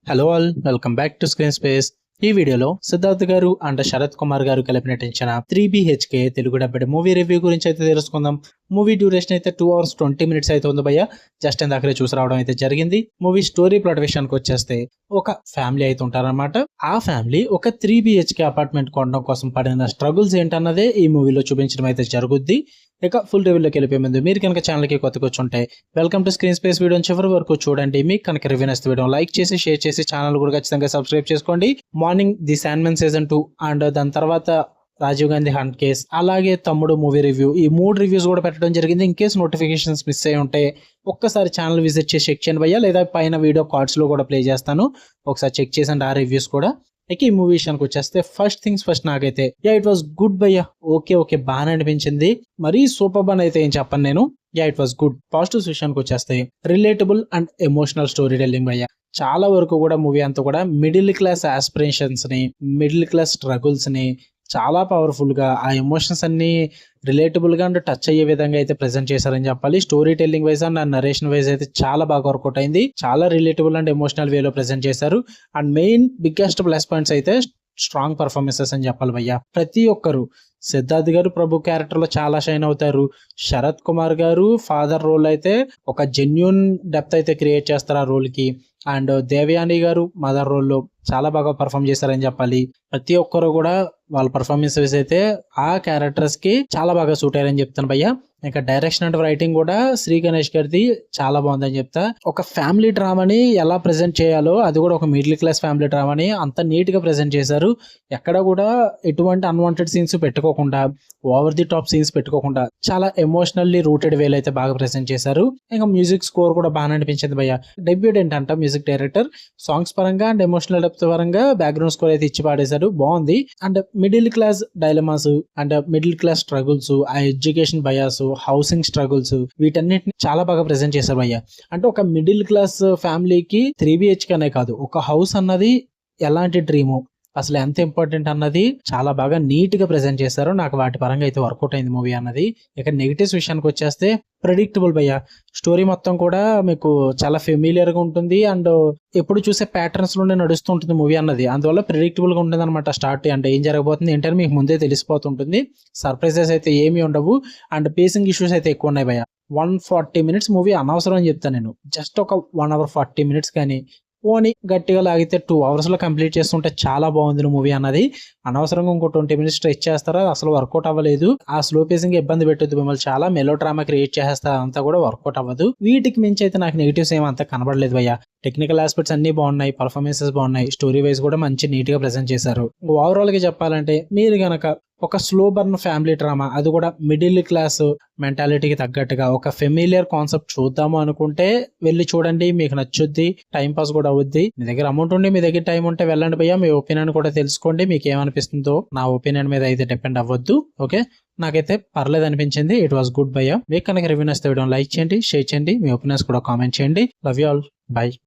Hello all, welcome back to screen space. ఈ వీడియోలో సిద్ధార్థ్ గారు అండ్ శరత్ కుమార్ గారు కలిపి నటించిన 3BHK తెలుగు డబ్బెడ్ మూవీ రివ్యూ గురించి అయితే తెలుసుకుందాం. మూవీ డ్యూరేషన్ అయితే 2 hours 20 minutes అయితే ఉంది భయ్య. జస్ట్ ఇందాకనే చూసి రావడం అయితే జరిగింది. మూవీ స్టోరీ ప్లాట్ విషయానికి వచ్చేస్తే ఒక ఫ్యామిలీ అయితే ఉంటారన్నమాట. ఆ ఫ్యామిలీ ఒక 3BHK అపార్ట్మెంట్ కొనడం కోసం పడిన స్ట్రగుల్స్ ఏంటన్నదే ఈ మూవీలో చూపించడం అయితే జరుగుద్ది. ఇక ఫుల్ రివ్యూలోకి వెళ్ళిపోయే ముందు మీరు కనుక ఛానల్కి కొత్తగా వచ్చుంటే వెల్కమ్ టు స్క్రీన్ స్పేస్. వీడియోని చివరి వరకు చూడండి. మీకు కనుక రివ్యూ నచ్చితే వీడియో లైక్ చేసి షేర్ చేసి ఛానల్ కూడా ఖచ్చితంగా సబ్స్క్రైబ్ చేసుకోండి. మార్నింగ్ ది శాండ్మెన్ సీజన్ 2 అండ్ దాని తర్వాత రాజీవ్ గాంధీ హంట్ కేస్, అలాగే తమ్ముడు మూవీ రివ్యూ, ఈ 3 రివ్యూస్ కూడా పెట్టడం జరిగింది. ఇన్ కేసు నోటిఫికేషన్స్ మిస్ అయ్యి ఉంటే ఒక్కసారి ఛానల్ విజిట్ చేసి చెక్ చేయండి భయ్య, లేదా పైన వీడియో కార్డ్స్ లో కూడా ప్లే చేస్తాను, ఒకసారి చెక్ చేసండి ఆ రివ్యూస్ కూడా. ఇక ఈ మూవీ విషయానికి వచ్చేస్తే ఫస్ట్ థింగ్స్ ఫస్ట్, నాకైతే ఇట్ వాస్ గుడ్ భయ్య. ఓకే బాగా అనిపించింది. మరీ సూపర్ బాన్ అయితే ఏం చెప్పను నేను. It was good. పాజిటివ్స్ విషయానికి వచ్చేస్తే relatable and emotional story telling భయ్య. చాలా వరకు కూడా మూవీ అంతా కూడా మిడిల్ క్లాస్ ఆస్పిరేషన్స్ ని, మిడిల్ క్లాస్ స్ట్రగుల్స్ ని చాలా పవర్ఫుల్ గా, ఆ ఎమోషన్స్ అన్ని రిలేటబుల్ గా అండ్ టచ్ అయ్యే విధంగా అయితే ప్రెజెంట్ చేశారని చెప్పాలి. Story telling wise and narration wise అయితే చాలా బాగా వర్కౌట్ అయింది. చాలా రిలేటబుల్ అండ్ ఎమోషనల్ వేలో ప్రెజెంట్ చేశారు. And main biggest plus points అయితే స్ట్రాంగ్ పర్ఫార్మెన్సెస్ అని చెప్పాలి భయ్య. ప్రతి ఒక్కరు, సిద్ధార్థ్ గారు ప్రభు క్యారెక్టర్ లో చాలా షైన్ అవుతారు. శరత్ కుమార్ గారు ఫాదర్ రోల్ అయితే ఒక జెన్యున్ డెప్త్ అయితే క్రియేట్ చేస్తారు ఆ రోల్ కి. అండ్ దేవయాని గారు మదర్ రోల్ లో చాలా బాగా పర్ఫామ్ చేశారని చెప్పాలి. ప్రతి ఒక్కరు కూడా వాళ్ళ పర్ఫార్మెన్సెస్ అయితే ఆ క్యారెక్టర్స్ కి చాలా బాగా సూట్ అయ్యారని చెప్తాను భయ్య. ఇంకా డైరెక్షన్ అండ్ రైటింగ్ కూడా శ్రీ గణేష్ గారిది చాలా బాగుందని చెప్తా. ఒక ఫ్యామిలీ డ్రామాని ఎలా ప్రెజెంట్ చేయాలో, అది కూడా ఒక మిడిల్ క్లాస్ ఫ్యామిలీ డ్రామాని అంత నీట్ గా ప్రెజెంట్ చేశారు. ఎక్కడ కూడా ఎటువంటి అన్వాంటెడ్ సీన్స్ పెట్టుకోకుండా, ఓవర్ ది టాప్ సీన్స్ పెట్టుకోకుండా చాలా ఎమోషనల్లీ రూటెడ్ వేలో అయితే బాగా ప్రెజెంట్ చేశారు. ఇంకా మ్యూజిక్ స్కోర్ కూడా బాగా అనిపించింది భయ్య. డెబ్యూట్ ఏంటంట మ్యూజిక్ డైరెక్టర్, సాంగ్స్ పరంగా అండ్ ఎమోషనల్ డెప్త్ పరంగా బ్యాక్గ్రౌండ్ స్కోర్ అయితే ఇచ్చి పాడేశారు. బాగుంది. And middle class dilemmas and middle class struggles, ఆ ఎడ్యుకేషన్ బయాస్, హౌసింగ్ స్ట్రగుల్స్, వీటన్నిటిని చాలా బాగా ప్రెజెంట్ చేశారు భయ్య. అంటే ఒక మిడిల్ క్లాస్ ఫ్యామిలీకి 3BHK అనే కాదు, ఒక హౌస్ అన్నది ఎలాంటి డ్రీము, అసలు ఎంత ఇంపార్టెంట్ అన్నది చాలా బాగా నీట్ గా ప్రెజెంట్ చేశారు. నాకు వాటి పరంగా అయితే వర్కౌట్ అయింది మూవీ అన్నది. ఇక నెగిటివ్స్ విషయానికి వచ్చేస్తే ప్రెడిక్టబుల్ భయ్య. స్టోరీ మొత్తం కూడా మీకు చాలా ఫెమిలియర్ గా ఉంటుంది అండ్ ఎప్పుడు చూసే ప్యాటర్న్స్ లోనే నడుస్తుంటుంది మూవీ అన్నది. అందువల్ల ప్రెడిక్టబుల్ గా ఉంటుంది అనమాట. స్టార్ట్ అంటే ఏం జరగబోతుంది ఏంటని మీకు ముందే తెలిసిపోతుంటుంది. సర్ప్రైజెస్ అయితే ఏమీ ఉండవు. అండ్ పేసింగ్ ఇష్యూస్ అయితే ఎక్కువ ఉన్నాయి భయ్య. 140 minutes మూవీ అనవసరం అని చెప్తాను నేను. జస్ట్ ఒక 1 hour 40 minutes కానీ పోనీ గట్టిగా లాగితే 2 hours లో కంప్లీట్ చేస్తుంటే చాలా బాగుంది మూవీ అన్నది. అనవసరంగా ఇంకో 20 minutes స్ట్రెచ్ చేస్తారా, అసలు వర్కౌట్ అవ్వలేదు. ఆ స్లో పేసింగ్ ఇబ్బంది పెట్టొద్దు మిమ్మల్ని, చాలా మెలో డ్రామా క్రియేట్ చేసేస్తారు, అంతా కూడా వర్కౌట్ అవ్వదు. వీటికి మించి అయితే నాకు నెగిటివ్స్ ఏమంతా కనబడలేదు భయ్య. టెక్నికల్ ఆస్పెక్ట్స్ అన్ని బాగున్నాయి, పర్ఫార్మెన్సెస్ బాగున్నాయి, స్టోరీ వైజ్ కూడా మంచి నీట్ గా ప్రెజెంట్ చేశారు. ఓవరాల్ గా చెప్పాలంటే మీరు గనక ఒక స్లో బర్న్ ఫ్యామిలీ డ్రామా, అది కూడా మిడిల్ క్లాస్ మెంటాలిటీకి తగ్గట్టుగా ఒక ఫెమిలియర్ కాన్సెప్ట్ చూద్దాము అనుకుంటే వెళ్ళి చూడండి, మీకు నచ్చుద్ది, టైం పాస్ కూడా అవుద్ది. మీ దగ్గర అమౌంట్ ఉండి మీ దగ్గర టైం ఉంటే వెళ్ళండి భయ్య. మీ ఒపీనియన్ కూడా తెలుసుకోండి, మీకు ఏమనిపిస్తుందో. నా ఒపీనియన్ మీద అయితే డిపెండ్ అవ్వద్దు. ఓకే, నాకైతే పర్లేదు అనిపించింది. ఇట్ వాస్ గుడ్ భయ్య. మీకు కనుక రివ్యూ నచ్చితే వీడియో లైక్ చేయండి, షేర్ చేయండి, మీ ఒపీనియన్స్ కూడా కామెంట్ చేయండి. Love you all, by.